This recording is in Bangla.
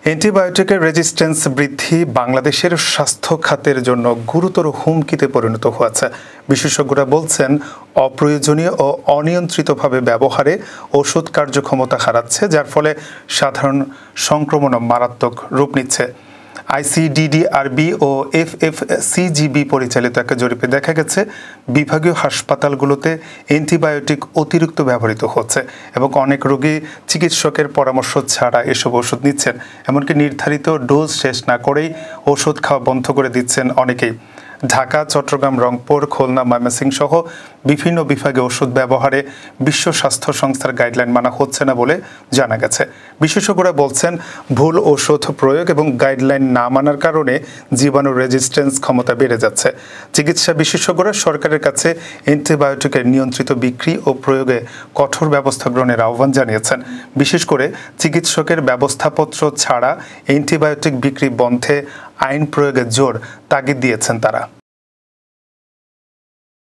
অ্যান্টিবায়োটিকের রেজিস্ট্যান্স বৃদ্ধি বাংলাদেশের স্বাস্থ্য খাতের জন্য গুরুতর হুমকিতে পরিণত হয়েছে। বিশেষজ্ঞরা বলছেন, অপ্রয়োজনীয় ও অনিয়ন্ত্রিতভাবে ব্যবহারে ওষুধ কার্যক্ষমতা হারাচ্ছে, যার ফলে সাধারণ সংক্রমণ মারাত্মক রূপ নিচ্ছে। আইসিডিডিআরবি ও এফএফসিজিবি পরিচালিত একটা জরিপে দেখা গেছে, বিভাগীয় হাসপাতালগুলোতে অ্যান্টিবায়োটিক অতিরিক্ত ব্যবহৃত হচ্ছে এবং অনেক রোগী চিকিৎসকের পরামর্শ ছাড়া এসব ওষুধ নিচ্ছেন। এমনকি নির্ধারিত ডোজ শেষ না করেই ওষুধ খাওয়া বন্ধ করে দিচ্ছেন অনেকেই। ঢাকা, চট্টগ্রাম, রংপুর, খুলনা, ময়মনসিংহ সহ বিভিন্ন বিভাগে ওষুধ ব্যবহারে বিশ্ব স্বাস্থ্য সংস্থার গাইডলাইন মানা হচ্ছে না বলে জানা গেছে। বিশেষজ্ঞরা বলছেন, ভুল ওষুধ প্রয়োগ এবং গাইডলাইন না মানার কারণে জীবাণু রেজিস্ট্যান্স ক্ষমতা বেড়ে যাচ্ছে। চিকিৎসা বিশেষজ্ঞরা সরকারের কাছে অ্যান্টিবায়োটিকের নিয়ন্ত্রিত বিক্রি ও প্রয়োগে কঠোর ব্যবস্থা গ্রহণের আহ্বান জানিয়েছেন। বিশেষ করে চিকিৎসকের ব্যবস্থাপত্র ছাড়া অ্যান্টিবায়োটিক বিক্রি বন্ধে আইন প্রয়োগের জোর তাগিদ দিয়েছেন তারা।